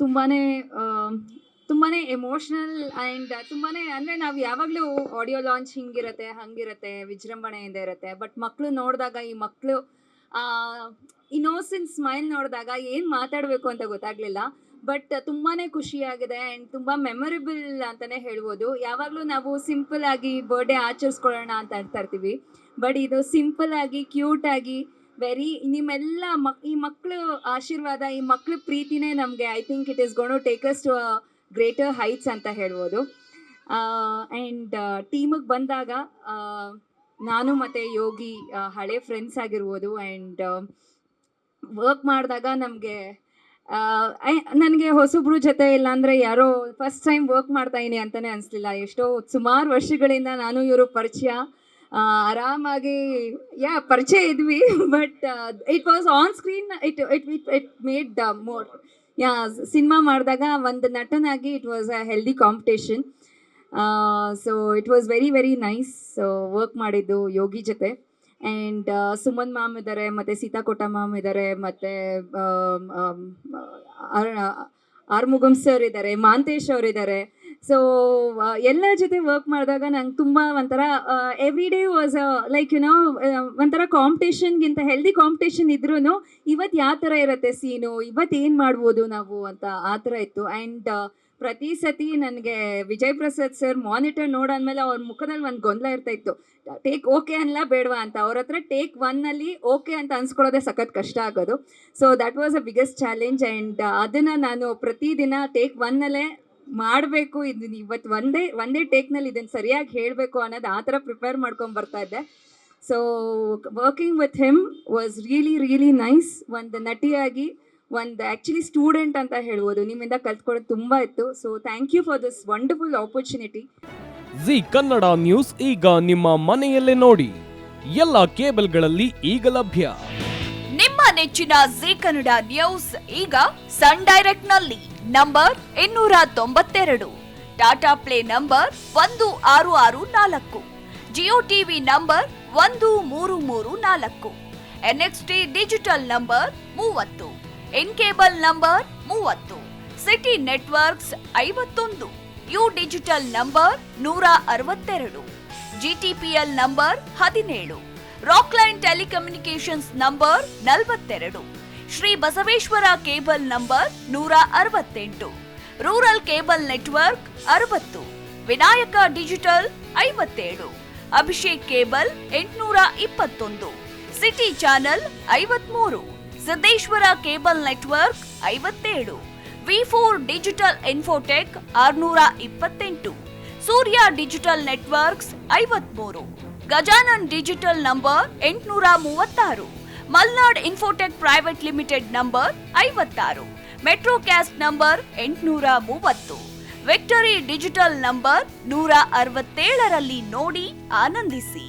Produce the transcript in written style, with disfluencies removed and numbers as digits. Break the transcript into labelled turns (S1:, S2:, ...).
S1: ತುಂಬಾನೇ ತುಂಬಾನೇ emotional and ತುಂಬಾನೇ ಅಂದರೆ ನಾವು ಯಾವಾಗಲೂ ಆಡಿಯೋ ಲಾಂಚ್ ಹಿಂಗಿರುತ್ತೆ ಹಂಗಿರುತ್ತೆ ವಿಜೃಂಭಣೆಯಿಂದ ಇರುತ್ತೆ. ಬಟ್ ಮಕ್ಕಳು ನೋಡಿದಾಗ ಈ ಮಕ್ಕಳು ಇನ್ನೋಸೆಂಟ್ ಸ್ಮೈಲ್ ನೋಡಿದಾಗ ಏನು ಮಾತಾಡಬೇಕು ಅಂತ ಗೊತ್ತಾಗಲಿಲ್ಲ. ಬಟ್ ತುಂಬಾನೇ ಖುಷಿಯಾಗಿದೆ ಆ್ಯಂಡ್ ತುಂಬ ಮೆಮೊರೇಬಲ್ ಅಂತಲೇ ಹೇಳ್ಬೋದು. ಯಾವಾಗಲೂ ನಾವು ಸಿಂಪಲ್ ಆಗಿ ಬರ್ಡೇ ಆಚರಿಸ್ಕೊಳ್ಳೋಣ ಅಂತ ಆಡ್ತಾ ಇರ್ತೀವಿ. ಬಟ್ ಇದು ಸಿಂಪಲ್ ಆಗಿ ಕ್ಯೂಟ್ ಆಗಿ ವೆರಿ ನಿಮ್ಮೆಲ್ಲ ಈ ಮಕ್ಕಳು ಆಶೀರ್ವಾದ, ಈ ಮಕ್ಕಳ ಪ್ರೀತಿನೇ ನಮಗೆ I think it is going to take us to greater heights ಅಂತ ಹೇಳ್ಬೋದು. ಆ್ಯಂಡ್ ಟೀಮಿಗೆ ಬಂದಾಗ ನಾನು ಮತ್ತು ಯೋಗಿ ಹಳೆ ಫ್ರೆಂಡ್ಸ್ ಆಗಿರ್ಬೋದು. ಆ್ಯಂಡ್ ವರ್ಕ್ ಮಾಡಿದಾಗ ನನಗೆ ಹೊಸಬ್ರು ಜೊತೆ ಇಲ್ಲಾಂದರೆ ಯಾರೋ ಫಸ್ಟ್ ಟೈಮ್ ವರ್ಕ್ ಮಾಡ್ತಾಯಿನಿ ಅಂತಲೇ ಅನಿಸ್ಲಿಲ್ಲ. ಎಷ್ಟೋ ಸುಮಾರು ವರ್ಷಗಳಿಂದ ನಾನು ಇವರು ಪರಿಚಯ, ಆರಾಮಾಗಿ ಪರಿಚಯ ಇದ್ವಿ. But it was on screen, it made more cinema ಮಾಡಿದಾಗ ಒಂದು ನಟನಾಗಿ it was a healthy competition. So it was very very nice work ಮಾಡಿದ್ದು ಯೋಗಿ ಜೊತೆ. ಆ್ಯಂಡ್ ಸುಮನ್ ಮ್ಯಾಮ್ ಇದ್ದಾರೆ, ಮತ್ತು ಸೀತಾಕೋಟ ಮ್ಯಾಮ್ ಇದ್ದಾರೆ, ಮತ್ತು ಆರ್ಮುಗಮ್ ಸರ್ ಇದ್ದಾರೆ, ಮಾಂತೇಶ್ ಅವರಿದ್ದಾರೆ. ಸೊ ಎಲ್ಲರ ಜೊತೆ ವರ್ಕ್ ಮಾಡಿದಾಗ ನಂಗೆ ತುಂಬ ಒಂಥರ ಎವ್ರಿ ಡೇ ವಾಸ್ ಲೈಕ್ ಒಂಥರ ಕಾಂಪಿಟೇಷನ್ಗಿಂತ ಹೆಲ್ದಿ ಕಾಂಪಿಟೇಷನ್ ಇದ್ರೂ ಇವತ್ತು ಯಾವ ಥರ ಇರುತ್ತೆ ಸೀನು, ಇವತ್ತು ಏನು ಮಾಡ್ಬೋದು ನಾವು ಅಂತ ಆ ಥರ ಇತ್ತು. ಆ್ಯಂಡ್ ಪ್ರತಿ ಸತಿ ನನಗೆ ವಿಜಯ್ ಪ್ರಸಾದ್ ಸರ್ ಮಾನಿಟರ್ ನೋಡಾದ್ಮೇಲೆ ಅವ್ರ ಮುಖದಲ್ಲಿ ಒಂದು ಗೊಂದಲ ಇರ್ತಾಯಿತ್ತು, ಟೇಕ್ ಓಕೆ ಅನ್ಲ ಬೇಡವಾ ಅಂತ. ಅವ್ರ ಹತ್ರ ಟೇಕ್ 1ನಲ್ಲಿ ಓಕೆ ಅಂತ ಅನ್ಸ್ಕೊಳ್ಳೋದೇ ಸಖತ್ ಕಷ್ಟ ಆಗೋದು. So that was a biggest challenge. And ಅದನ್ನು ನಾನು ಪ್ರತಿದಿನ ಟೇಕ್ 1ನಲ್ಲೇ ಮಾಡಬೇಕು, ಇದು ಇವತ್ತು ಒಂದೇ ಟೇಕ್ನಲ್ಲಿ ಇದನ್ನು ಸರಿಯಾಗಿ ಹೇಳಬೇಕು ಅನ್ನೋದು ಆ ಥರ ಪ್ರಿಪೇರ್ ಮಾಡ್ಕೊಂಡು ಬರ್ತಾ ಇದ್ದೆ. So working with him was really really nice. ಒಂದು ನಟಿಯಾಗಿ, ಒಂದು ಆ್ಯಕ್ಚುಲಿ ಸ್ಟೂಡೆಂಟ್ ಅಂತ ಹೇಳ್ಬೋದು, ನಿಮ್ಮಿಂದ ಕಲ್ತ್ಕೊಳ್ಳೋದು ತುಂಬ ಇತ್ತು. So thank you for this wonderful opportunity.
S2: Zee Kannada news ಈಗ ನಿಮ್ಮ ಮನೆಯಲ್ಲೇ ನೋಡಿ, ಎಲ್ಲ ಕೇಬಲ್ಗಳಲ್ಲಿ ಈಗ ಲಭ್ಯ.
S3: ನಿಮ್ಮ ನೆಚ್ಚಿನ ಜಿ ಕನ್ನಡ ನ್ಯೂಸ್ ಈಗ ಸನ್ ಡೈರೆಕ್ಟ್ ನಲ್ಲಿ number 292, Tata play number 1664, Jio TV number 1334, NXT digital number 30, in cable number 30, city networks 51, U digital number 162, GTPL number 17, Rockline telecommunications number 42, Shri Basaveshwara cable number 168, rural cable network 60, Vinayaka digital 57, Abhishek cable 821, city channel 53, Siddeshwara cable network 57, V4 digital Infotech 628, Surya digital networks 53, Gajanan digital number 836, Malnad Infotech private limited number 56, Metrocast number 830, victory digital number 167ರಲ್ಲಿ ನೋಡಿ ಆನಂದಿಸಿ.